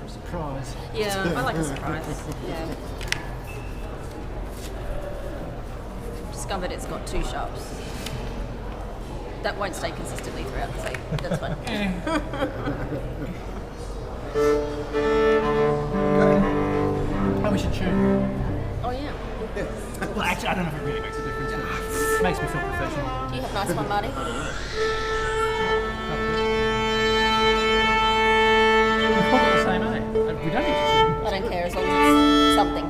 a surprise. Yeah, I like a surprise. Yeah. Discovered it's got 2 sharps. That won't stay consistently throughout the tape. That's fine. Oh, we should tune. Oh yeah. Well, actually, I don't know if it really makes a difference, but it makes me feel professional. Do you have nice one, Marty? We're probably the same, eh? We don't need to tune. I don't care as long as it's something.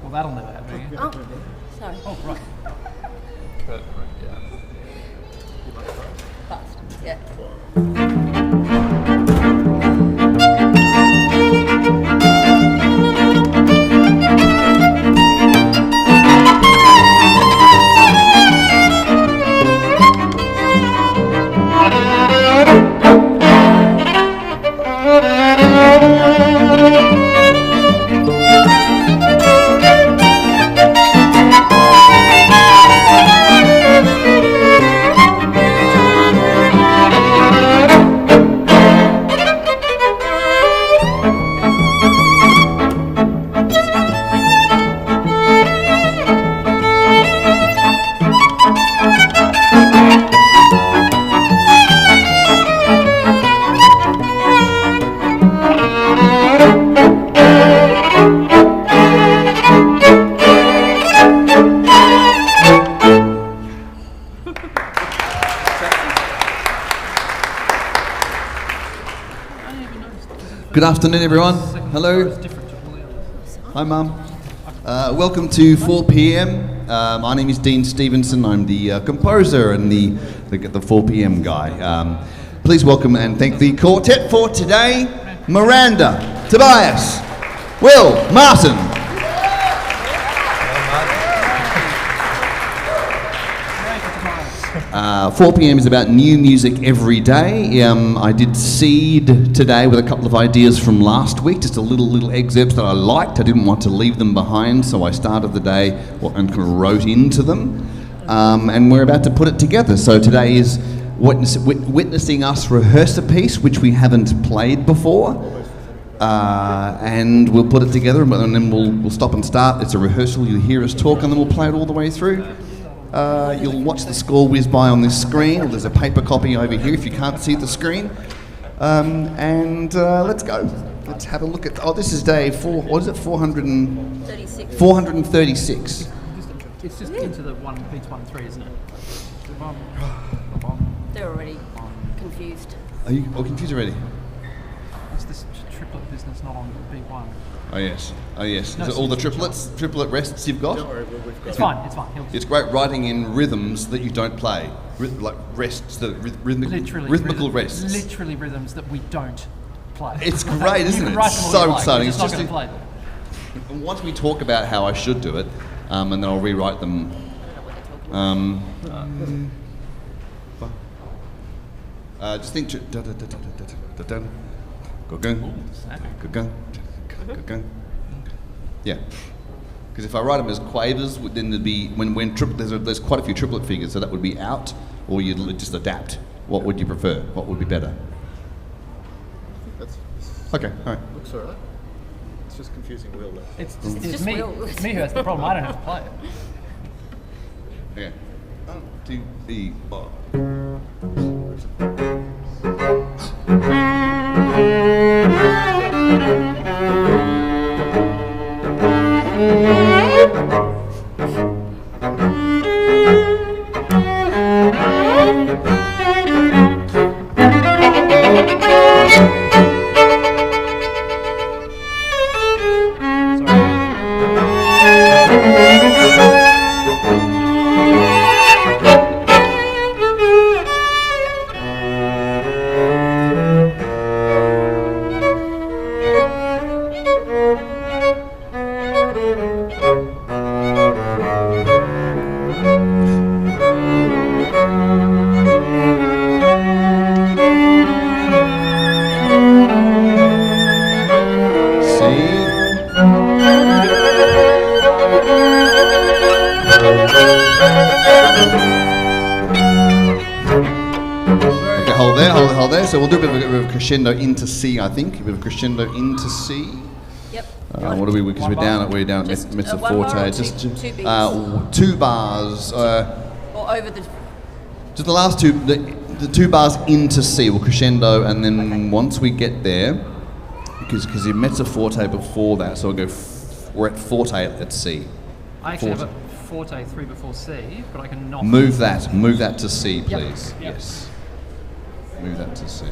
Well, that'll never happen again. Oh, sorry. Oh, right. Fast. Yeah. Good afternoon, everyone. Hello. Hi, Mum. Welcome to 4 p.m. My name is Dean Stevenson. I'm the composer and the 4 p.m. guy. Please welcome and thank the quartet for today: Miranda, Tobias, Will, Martin. 4 p.m. is about new music every day. I did seed today with a couple of ideas from last week, just a little excerpts that I liked. I didn't want to leave them behind, so I started the day and kind of wrote into them. And we're about to put it together. So today is witnessing us rehearse a piece which we haven't played before. And we'll put it together, and then we'll stop and start. It's a rehearsal. You'll hear us talk, and then we'll play it all the way through. You'll watch the score whiz by on this screen. There's a paper copy over here if you can't see the screen. Let's go. Let's have a look at... Oh, this is day 4... What is it? 436. 436. It's just into the beats 1 and 3, isn't it? They're already confused. Are you all confused already? It's this triplet business not on beat 1. Oh yes. No, Is it all the triplet rests you've got? It's fine. It's great writing in rhythms that you don't play, like rests, rhythmical rests. Literally rhythms that we don't play. It's great, isn't it? It's so exciting. It's just not going to play. Once we talk about how I should do it, and then I'll rewrite them. Just think. Yeah, because if I write them as quavers, then there'd be there's quite a few triplet figures, so that would be out, or you'd just adapt. What would you prefer? What would be better? Okay, all right. Looks alright. It's just confusing Will. It's just me. Will. It's me who has the problem. I don't have to play it. Okay. 1, 2, 3, 4. Okay, hold there. So we'll do a bit of a crescendo into C, I think. A bit of crescendo into C. Yep. What are we? Because we're down at Just, mezzo one more forte. or Just two beats? 2 bars. Or over the... Just the last two, the 2 bars into C. We'll crescendo, and then once we get there, because you mezzo forte before that, so we'll go. We're at forte at C. I actually Forte. have a forte 3 before C, but I can not. Move that to C, please. Yep. Yes. Move that to C.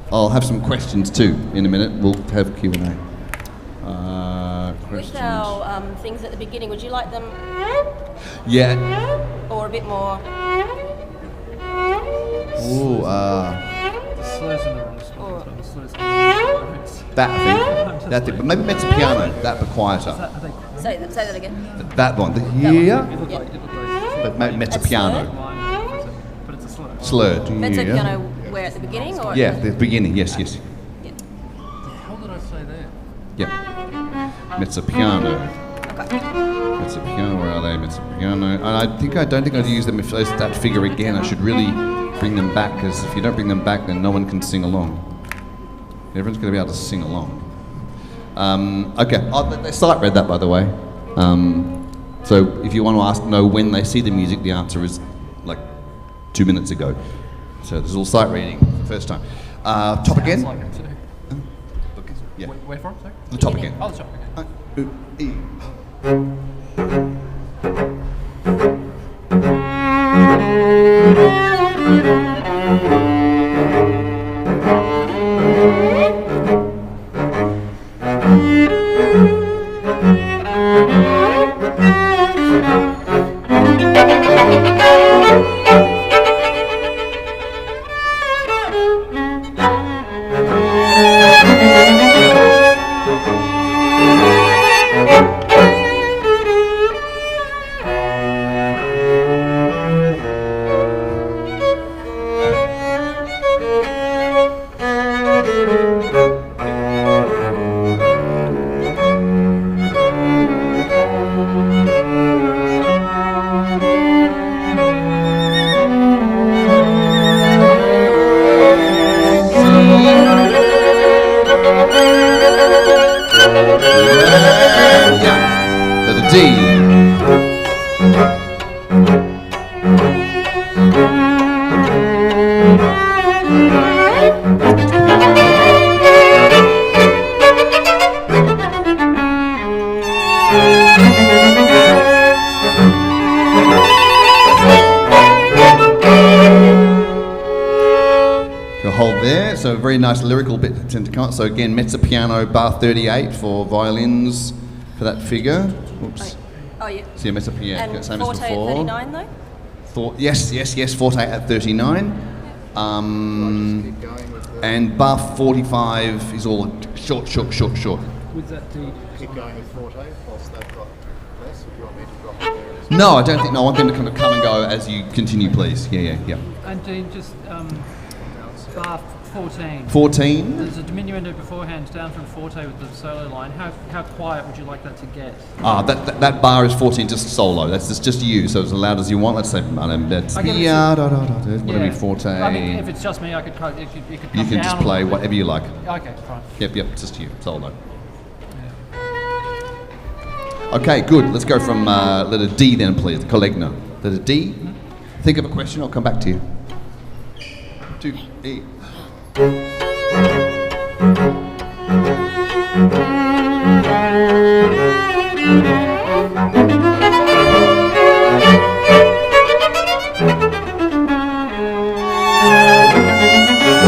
I'll have some questions too in a minute. We'll have Q&A. With Questions. our things at the beginning, would you like them Yeah. or a bit more? Ooh, The slurs in the wrong spot. Or- It's not the slurs in the wrong spot. that I think. That thing. But maybe mezzo piano. That but quieter. Are they Say that again. That one. It Yeah. looked Yeah. like it looked like But mezzo That's piano. but it's a slur. Slurred. Mezzo Yeah. piano where at the beginning or? Yeah, the beginning. Yes. Yeah. How did I say there? Yeah. Mezzo piano. Okay. Mezzo piano. Where are they? Mezzo piano. And I don't think I'd use them if there's that figure again. I should really bring them back, because if you don't bring them back, then no one can sing along. Everyone's going to be able to sing along. Okay. Oh, they sight read that, by the way. So if you want to know when they see the music, the answer is like 2 minutes ago. So there's a little sight reading for the first time. Top again. Sounds like it too. Yeah. Where from? Sorry? The top again. Oh, the top. Okay. E. Letter D. You'll hold there. So a very nice lyrical bit to come out. So again, mezzo piano, bar 38 for violins for that figure. Oops. Oh yeah. So yeah, mezzo piano, And same as forte at before. 39 though? Yes, forte at 39. Keep going with the, And bar 45 is all short. With that D. keep going with forte whilst they've got less. Or do you want me to drop it there? No, I don't think. No, I want them to kind of come and go as you continue, please. Yeah. And Dean, just bar 14. 14. There's a diminuendo beforehand down from forte with the solo line. How quiet would you like that to get? That bar is 14, just solo. That's just you, so as loud as you want. Let's say, that's I get it. whatever you forte. I mean, if it's just me, I could cut. You could come You can down just a play little bit. whatever you like. Okay, fine. Yep, just you, solo. Okay, good. Let's go from letter D then, please. Collegna. Letter D. Think of a question. I'll come back to you. 2 E.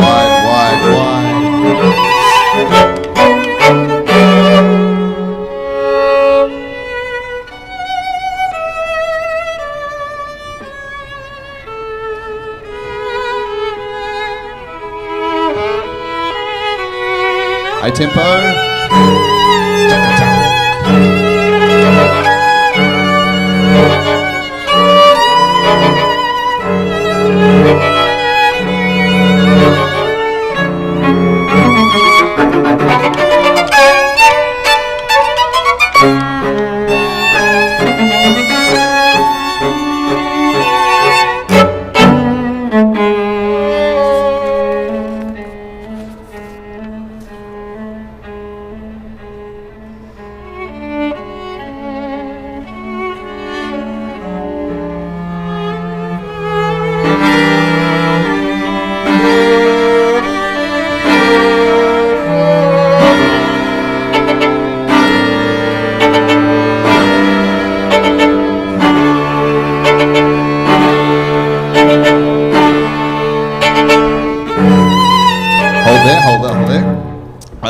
Wide. High tempo.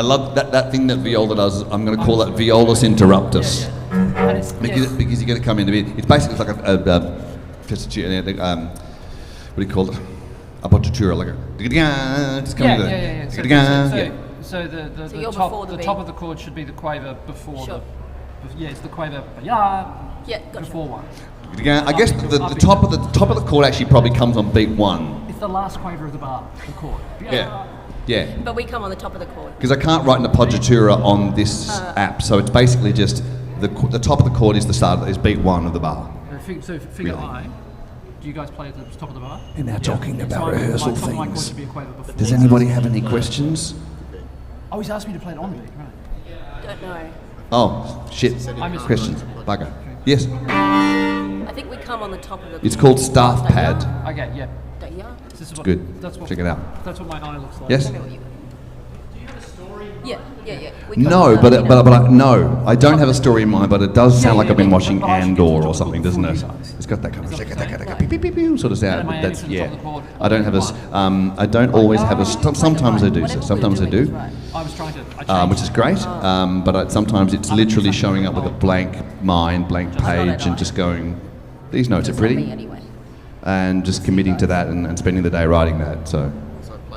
love that thing that viola does. I'm going to call that violus interruptus. And it's, Because you're going to come in a bit. It's basically like a what do you call it? A partitura, like a just coming yeah. So the you're before the the top beat. of the chord should be the quaver before Sure. it's the quaver yeah Gotcha. before one. I guess the top of the chord actually probably comes on beat 1. It's the last quaver of the bar, the chord. Yeah. But we come on the top of the chord. Because I can't write an appoggiatura on this app, so it's basically just the top of the chord is the start, is beat 1 of the bar. So figure Really? I. Do you guys play at the top of the bar? And now talking So about my rehearsal top of my chord things. should be a quaver before. Does anybody have any questions? Oh, he's asked me to play it on the beat, right? Don't know. Oh, shit. I missed Questions? Bugger. Yes. I think we come on the top of the. It's called staff pad. Okay, yeah. Yeah. This is what, Good. That's what, Check it out. That's what my eye looks like. Yes? Yeah. We come No, on the, no, I don't have a story in mind, but it does sound like I've been watching Andor or something, doesn't it? It's got that kind of sort of sound. That's I don't have I don't always have sometimes I do. Sometimes I do, I was trying to. which is great. But sometimes it's literally showing up with a blank mind, blank page, and just going, these notes are It's not me pretty, anyway. and just committing to that and spending the day writing that. So,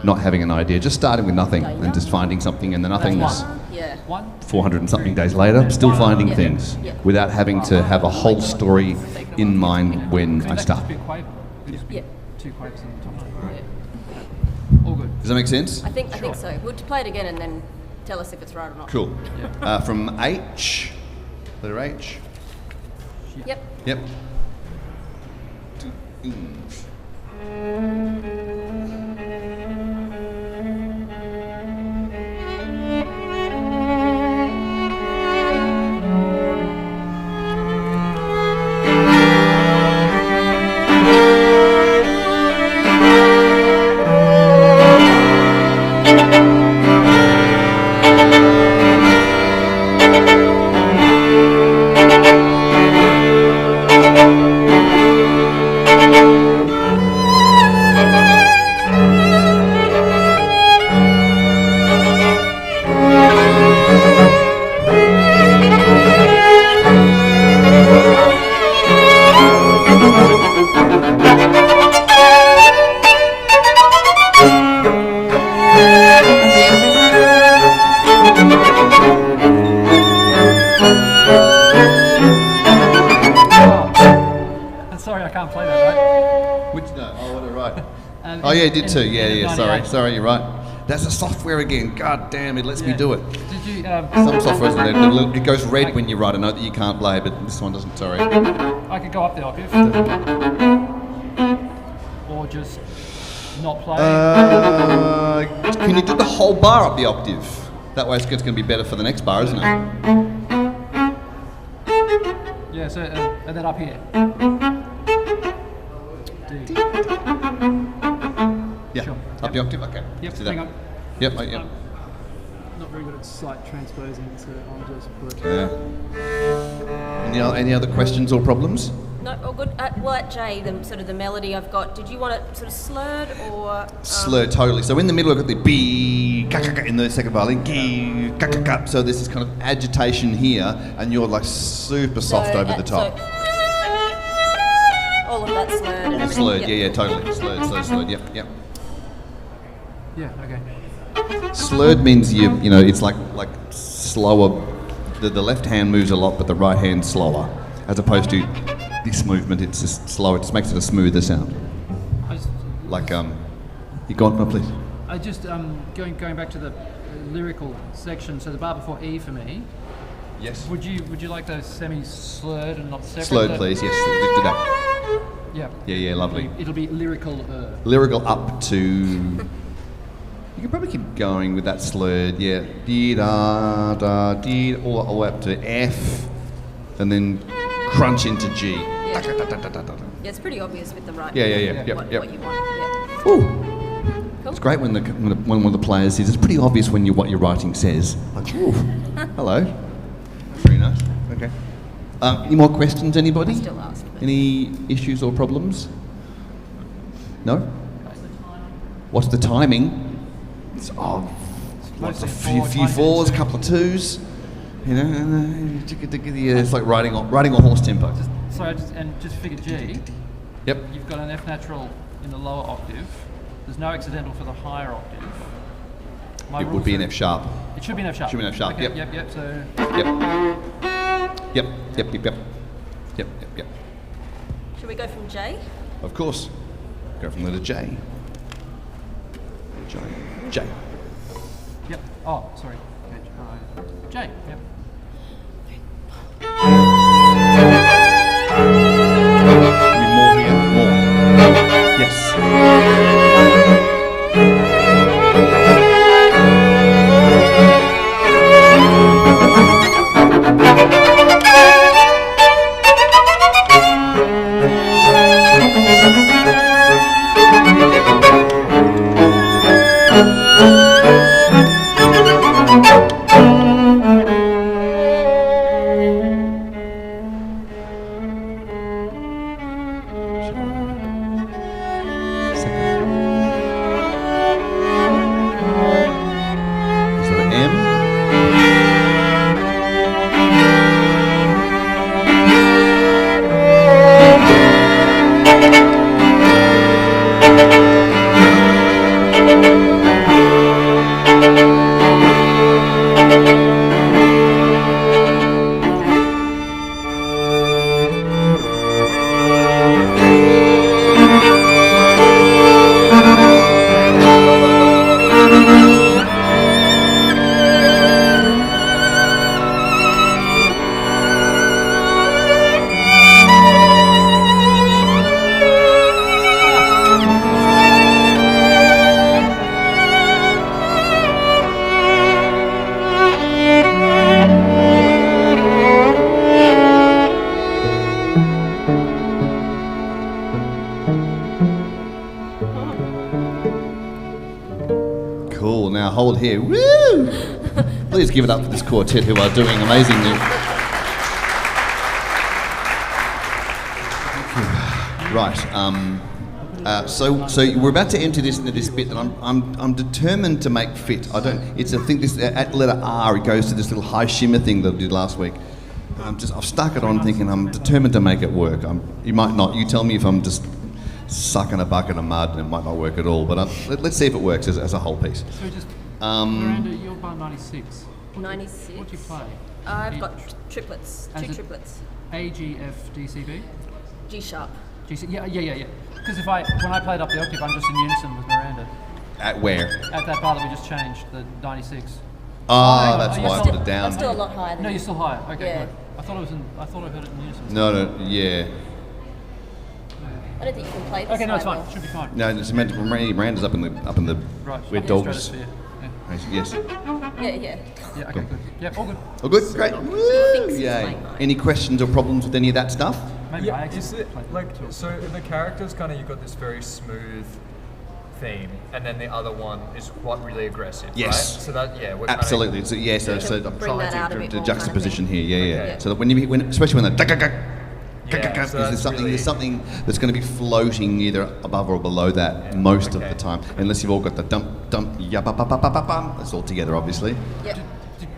not having an idea, just starting with nothing and just finding something, and the nothingness. Yeah. 400 and something days later, still finding Yeah. things Yeah. without having to have a whole story in mind when I start. Just be a quaver. It'd just be Yeah. 2 quavers on the top. Yeah. All good. Does that make sense? I think so. We'll play it again and then tell us if it's right or not. Cool. From H, letter H. Yep. Yep. And sorry, I can't play that, right? Which no? Oh, what right. And Oh yeah, you in- did too. in- Yeah, in yeah. 98. Sorry, you're right. That's the software again. God damn, it lets me Yeah. do it. Did you? Some software, it goes red when you write a note that you can't play, but this one doesn't. Sorry. I could go up the octave, or just not play. Can you do the whole bar up the octave? That way it's going to be better for the next bar, isn't it? Yeah. So and then up here. D. Yeah. Sure. Up the octave. Okay. Yep. Let's do that. Hang on. Yep. Yep. Not very good at sight transposing, so I'll just put. Any other questions or problems? No, all good. Well, at J, the sort of the melody I've got. Did you want it sort of slurred or? Slur, totally. So in the middle, I've got the B in the second violin. G, so this is kind of agitation here, and you're like super soft over the top. So, all of that slurred and everything. Slurred, Yep. yeah, totally. Slurred. Yep. Yeah. Okay. Slurred means you know, it's like slower. The left hand moves a lot, but the right hand's slower, as opposed to this movement. It's just slower. It just makes it a smoother sound. I just, Like you go on, no, please. I just going back to the lyrical section. So the bar before E for me. Yes. Would you like those semi-slurred and not separate? Slurred, please. Yes. Do that. Yeah. Yeah. Lovely. It'll be lyrical. Lyrical up to. You can probably keep going with that slurred, yeah. Dee da da dee, all up to F, and then crunch into G. Yeah. Yeah, it's pretty obvious with the right. Yeah. What Yep. you want. Yeah. Ooh. Cool. It's great when one of the players says, it's pretty obvious when what your writing says. Like, ooh, hello. Very nice. Okay. Any more questions, anybody? Still ask. But Any issues or problems? No? What's the timing? It's What's a Mostly few, four, few one, fours, a two. couple of twos. You know, and, it's like riding a horse tempo. Just figure G. Yep. You've got an F natural in the lower octave. There's no accidental for the higher octave. My It rule would be for- an F sharp. It should be an F sharp. Should be an F sharp, Okay, yep. Yep. So Yep. Should we go from J? Of course. Go from letter J. J. yep. Oh, sorry. J. Yep. Give me more here. More. Yes. Is that an M? Cool. Now hold here. Woo! Please give it up for this quartet who are doing amazingly. Right. So we're about to enter this into this bit that I'm determined to make fit. I think this at letter R it goes to this little high shimmer thing that I did last week. I've stuck it on thinking I'm determined to make it work. You might not. You tell me if I'm just sucking a bucket of mud and it might not work at all. But let's see if it works as a whole piece. So just Miranda, you're bar 96. 96. What do you play? I've got triplets, As two a- triplets. A, G, F, D, C, B. G sharp. G, C. Yeah. Because when I played up the octave, I'm just in unison with Miranda. At where? At that bar that we just changed, the 96. Ah, that's Oh, why I you're put still- it down. I'm still a lot higher than No, you. you're still higher. Okay, Yeah. good. I thought I heard it in unison. No, yeah. I don't think you can play this Okay, no, it's high fine. well. Should be fine. No, it's meant Miranda's up in the Right. where okay, dogs. stratosphere. Yeah. Yes. Yeah. Yeah. Okay. Good. Yeah. All good. Oh, good, great. Woo! Fixes Yay. my mind. Any questions or problems with any of that stuff? Maybe I Yeah, actually is it played like two. so? The characters kind of you've got this very smooth theme, and then the other one is quite really aggressive. Yes. Right? So that we're Absolutely. So yeah, so I'm Bring that out a trying bit to more juxtaposition kind of here. Yeah. Okay. So that when especially when the Yeah, so there's that's something really- there's something that's going to be floating either above or below that most of Okay. the time, unless you've all got the dump ya ba ba ba ba ba bum. That's all together, obviously. Yep.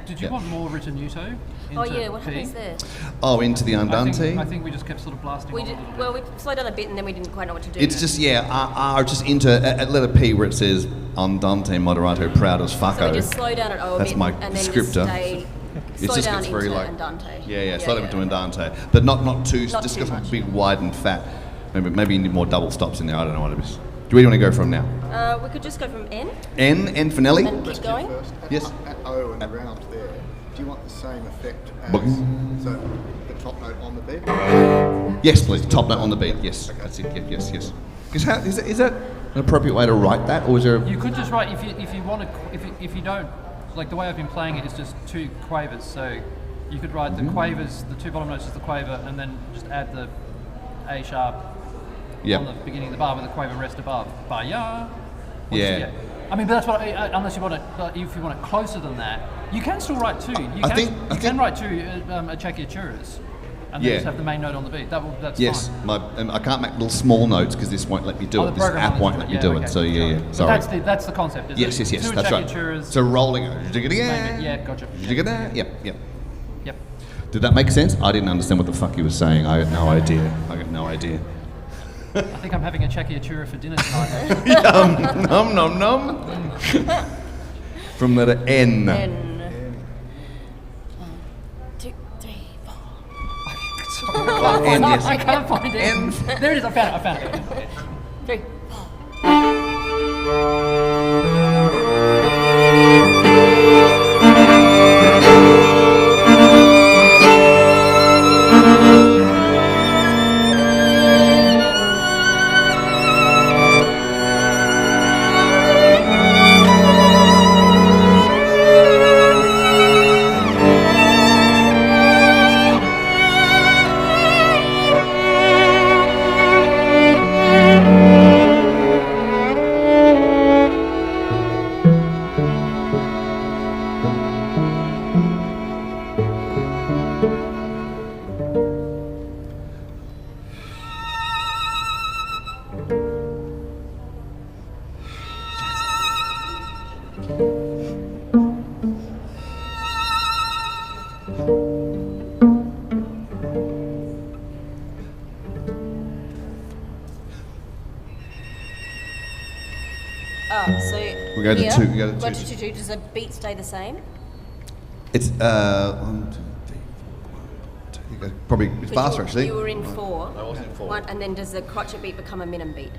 Did you Yeah. want more ritenuto? Oh into yeah, what P? happens there? Oh, into the andante. I think we just kept sort of blasting We on did, a little bit. well, we slowed down a bit and then we didn't quite know what to do. It's just R just into at letter P where it says andante moderato proud as fucko. so we just slow down at O a That's bit my and then descriptor. just stay. It Slow just down gets very into like andante. Yeah, slow down into andante, but not too. Not just too got much. big, wide and fat. Maybe you need more double stops in there. I don't know what it is. Where do you want to go from now? We could just go from N N for Nelly. and keep going. First, Yes. At O and around there, do you want the same effect as Boing. so the top note on the beat? Yes, please. Top note on the beat. Yes, that's it. Yes. Because is that an appropriate way to write that, or is there? You could just write if you want to if you don't like the way I've been playing it is just two quavers. So you could write the quavers, the two bottom notes is the quaver, and then just add the A sharp on the beginning of the bar with the quaver rest above. Bar ya. Yeah. I mean, but that's what. Unless you want it, if you want it closer than that, you can still write two. You I can think- write two acciacchiaturas. and then Yeah. just have the main note on the beat. That's Yes, fine. I can't make little small notes because this won't let me do Oh, it. the This program app will won't let let you me do do it. it. Okay, So yeah, sure. yeah. But Sorry. that's the concept. Is Yes, it? yes, yes. Two That's right. chaturas, So rolling. Yeah, gotcha. Yep, yep. Yep. Did that make sense? I didn't understand what the fuck he was saying. I had no idea. I got no idea. I think I'm having a chakiatura for dinner tonight. Actually. Nom nom nom. From letter N. N. 1, 2, 3, 4. Oh, N, yes. I can't find it. N. There it is. I found it. 3, 4. Oh, so We go to here, two, we go to what two. did you do? Does the beat stay the same? It's 1, 2, 3, 4, 1, 2. You go probably a bit 'Cause faster you, actually. You were in 4. I was in 4. One, and then does the crotchet beat become a minim beat?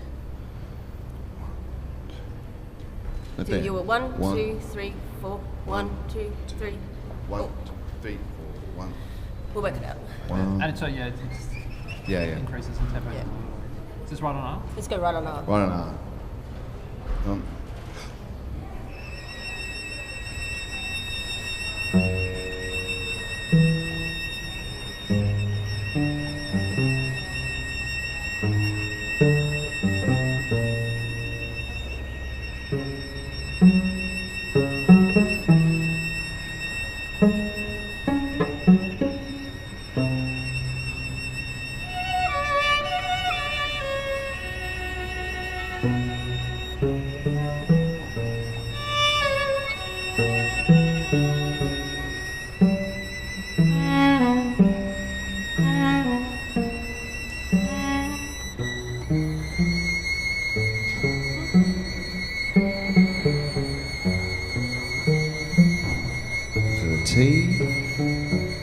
Right So there. you were 1, 2, 3, 4. 1, 2, 3. 1, 2, 3, 4, 1. We'll work it out. And so yeah, it Yeah, yeah. increases in tempo. Yeah. Is this right on R? Let's go right on R. 1 and R. To the T.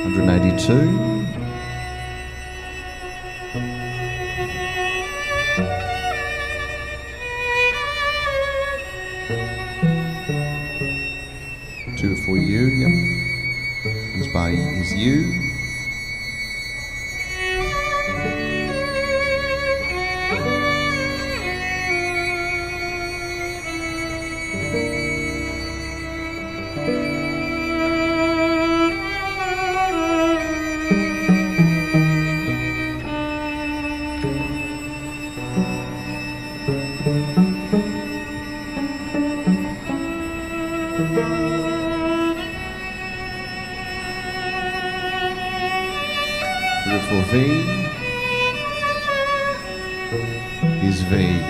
$182. Two for you, yep. This bar is you. Beautiful V is V.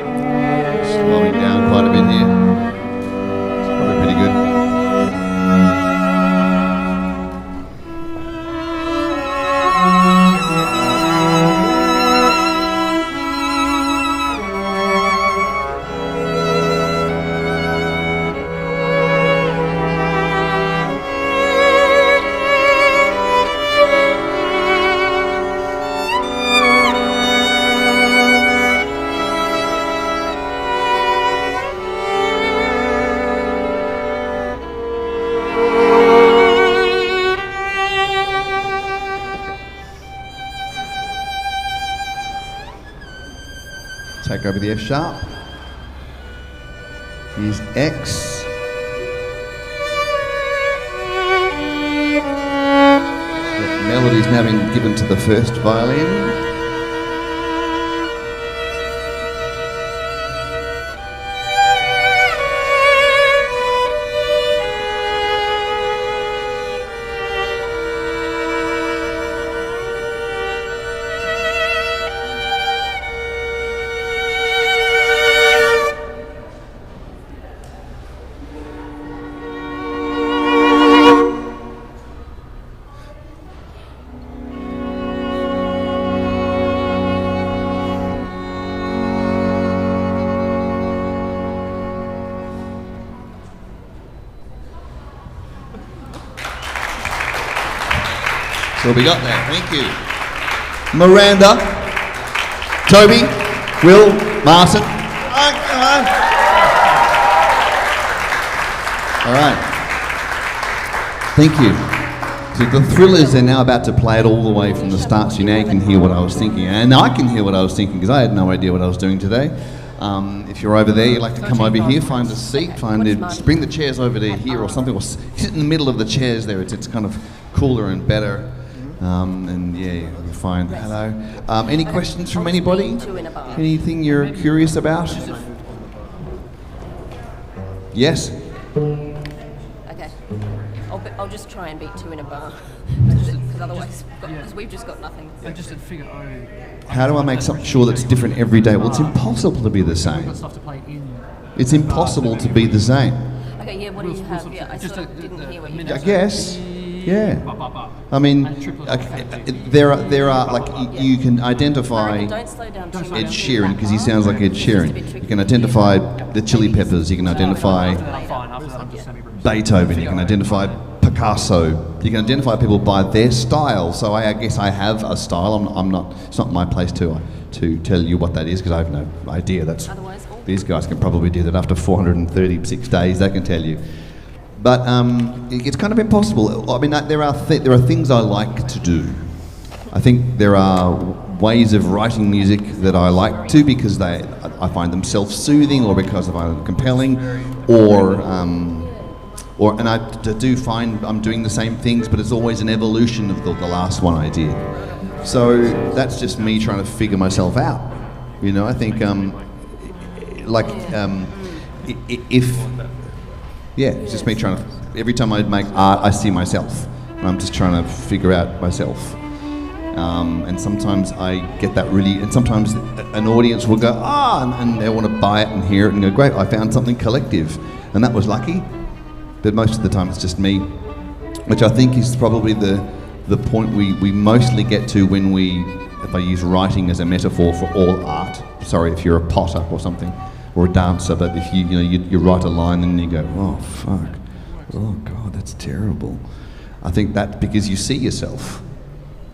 Slowing down quite a bit here. It's probably pretty good. back over the F sharp. Here's X. The melody's now been given to the first violin. So what we got there, thank you. Miranda, Toby, Will, Martin. Come on. All right. Thank you. So the Thrillers are now about to play it all the way from the start, so now you can hear what I was thinking. And I can hear what I was thinking because I had no idea what I was doing today. If you're over there, you'd like to come over here, find a seat, bring the chairs over there here or something, or sit in the middle of the chairs there. It's kind of cooler and better. And yeah, you'll be fine. Hello. Any questions from anybody? Anything you're curious about? Yes? Okay. I'll just try and beat 2 in a bar. Because otherwise, because we've just got nothing. I just said figure How do I make sure that's different every day? Well, it's impossible to be the I've same. got stuff to play in. It's impossible to be the same. Okay, yeah, what do you have? Yeah, I Just sort of didn't hear what you I said. guess. Yeah. I mean, there are like you can identify Don't slow down too much. Ed Sheeran because he sounds like Ed Sheeran. You can identify the Chili Peppers. You can identify Beethoven. You can identify Picasso. You can identify people by their style. So I guess I have a style. I'm not. It's not my place to tell you what that is because I have no idea. These guys can probably do that after 436 days. They can tell you. But it's kind of impossible. I mean, there are things I like to do. I think there are ways of writing music that I like to because I find them self-soothing, or because I find them compelling, and I do find I'm doing the same things, but it's always an evolution of the last one I did. So that's just me trying to figure myself out. You know, I think it's just me trying to. Every time I make art, I see myself, and I'm just trying to figure out myself. And sometimes I get that really, and sometimes an audience will go, and they want to buy it and hear it and go, great, I found something collective, and that was lucky. But most of the time, it's just me, which I think is probably the point we mostly get to when if I use writing as a metaphor for all art. Sorry, if you're a potter or something. Or a dancer, but if you write a line and you go, oh fuck, oh god, that's terrible. I think that's because you see yourself.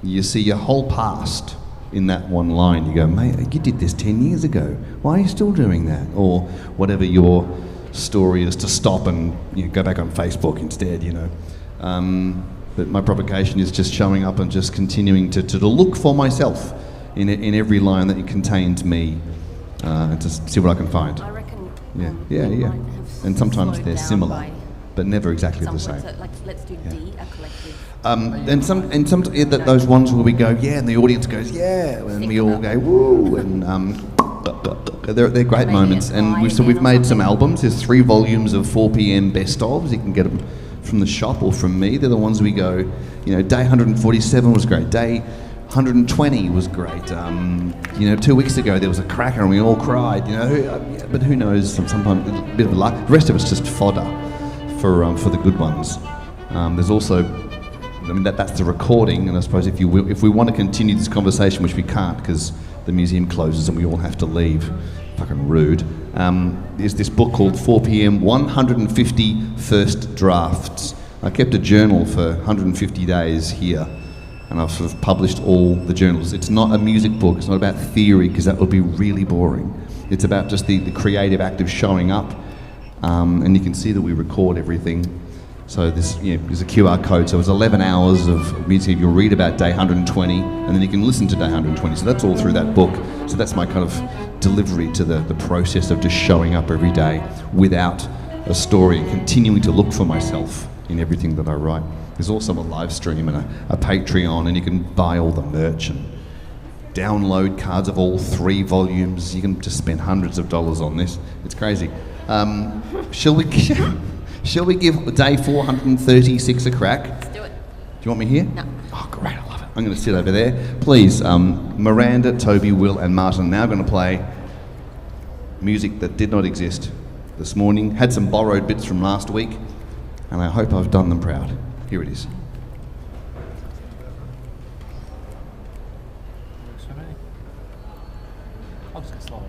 You see your whole past in that one line. You go, mate, you did this 10 years ago. Why are you still doing that? Or whatever your story is, to stop and go back on Facebook instead, But my provocation is just showing up and just continuing to look for myself in every line that contains me. And to see what I can find. I reckon. Yeah. And sometimes they're similar, but never exactly the same. Like, let's do D, a collective. And some those ones where we go, yeah, and the audience goes, yeah, and we all go, woo, and they're great moments. And we've made some albums. There's 3 volumes of 4 p.m. best ofs. You can get them from the shop or from me. They're the ones we go. Day 147 was great. Day 120 was great. 2 weeks ago there was a cracker and we all cried. But who knows? Sometimes a bit of luck. The rest of it's just fodder for the good ones. There's also, that's the recording. And I suppose if we want to continue this conversation, which we can't because the museum closes and we all have to leave, fucking rude. There's this book called 4 p.m. 150 First Drafts. I kept a journal for 150 days here. And I've sort of published all the journals. It's not a music book, it's not about theory, because that would be really boring. It's about just the creative act of showing up. And you can see that we record everything. So there's a QR code, so it's 11 hours of music. You'll read about day 120, and then you can listen to day 120. So that's all through that book. So that's my kind of delivery to the process of just showing up every day without a story and continuing to look for myself in everything that I write. There's also a live stream and a Patreon, and you can buy all the merch and download cards of all 3 volumes. You can just spend hundreds of dollars on this. It's crazy. Shall we give day 436 a crack? Let's do it. Do you want me here? No. Oh, great, I love it. I'm going to sit over there. Please, Miranda, Toby, Will and Martin are now going to play music that did not exist this morning. Had some borrowed bits from last week, and I hope I've done them proud. Here it is. Works for me. I'll just go slower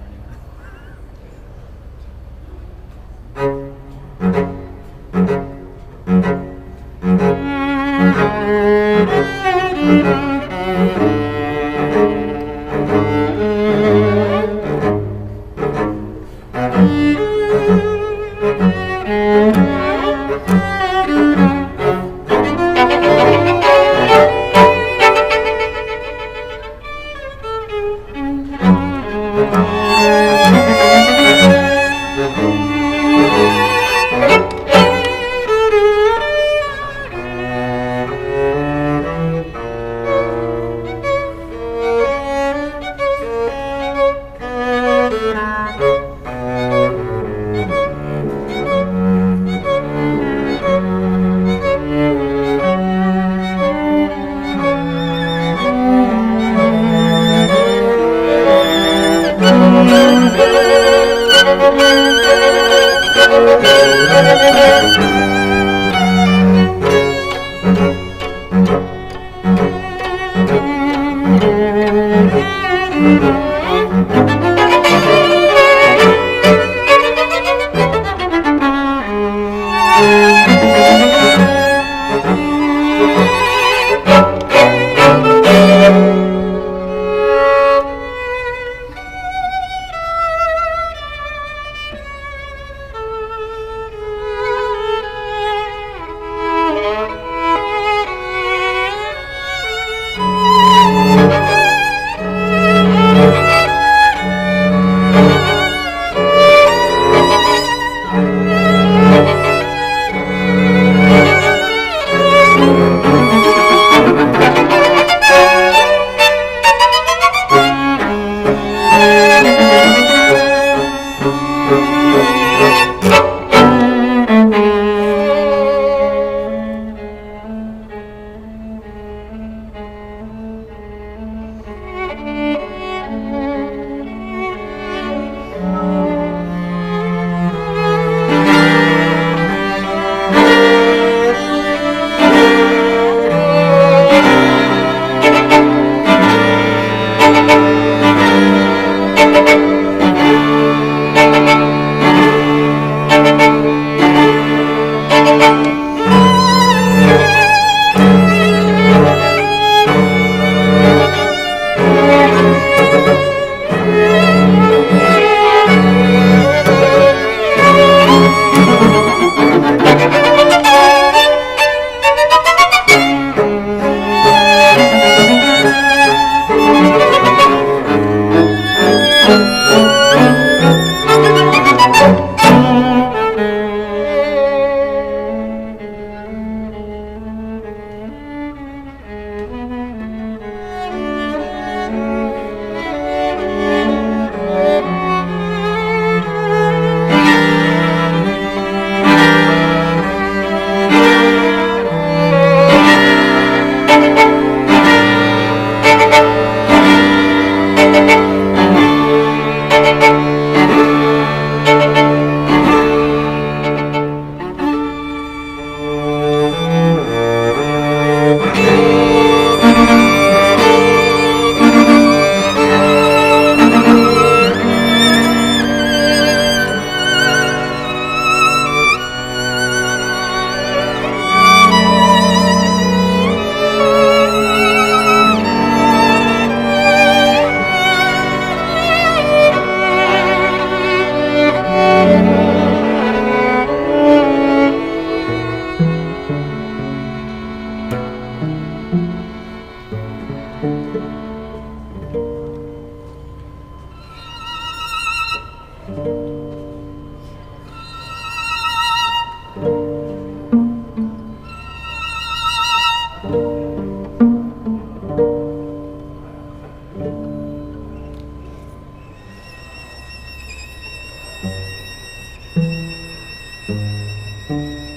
Here.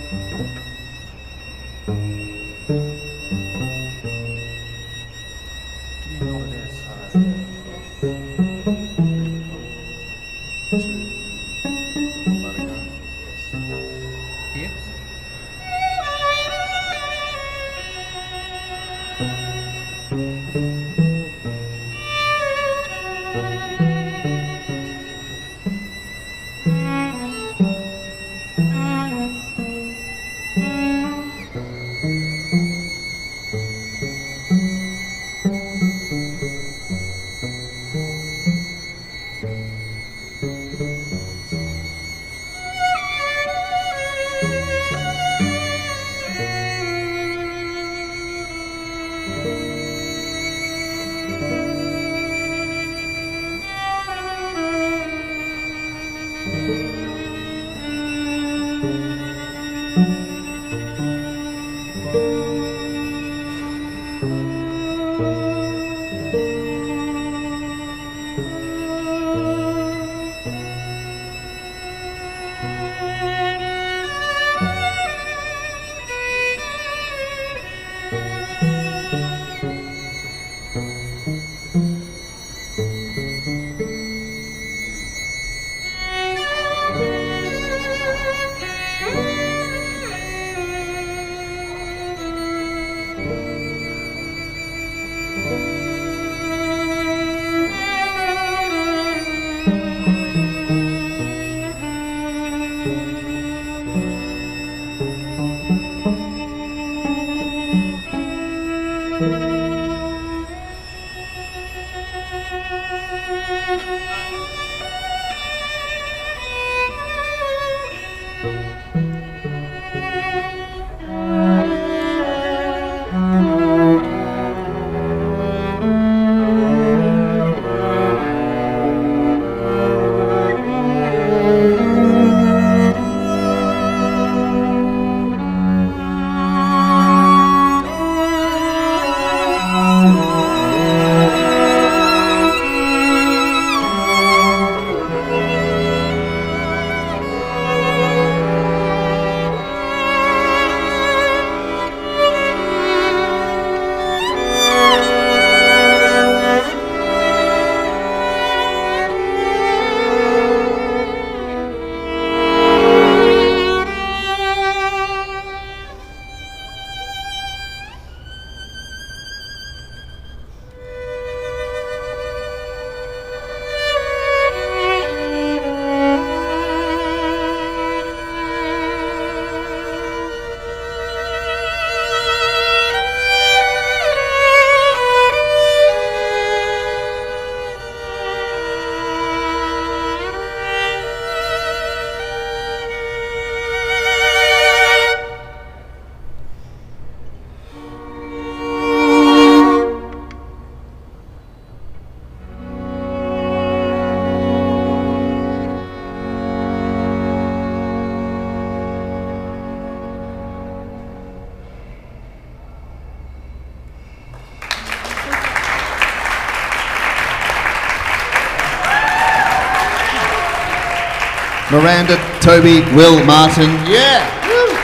Miranda, Toby, Will, Martin. Yeah! Woo.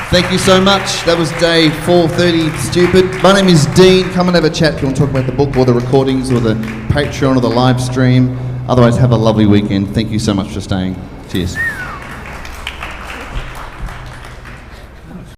Thank you so much. That was day 430 Stupid. My name is Dean. Come and have a chat if you want to talk about the book or the recordings or the Patreon or the live stream. Otherwise, have a lovely weekend. Thank you so much for staying. Cheers.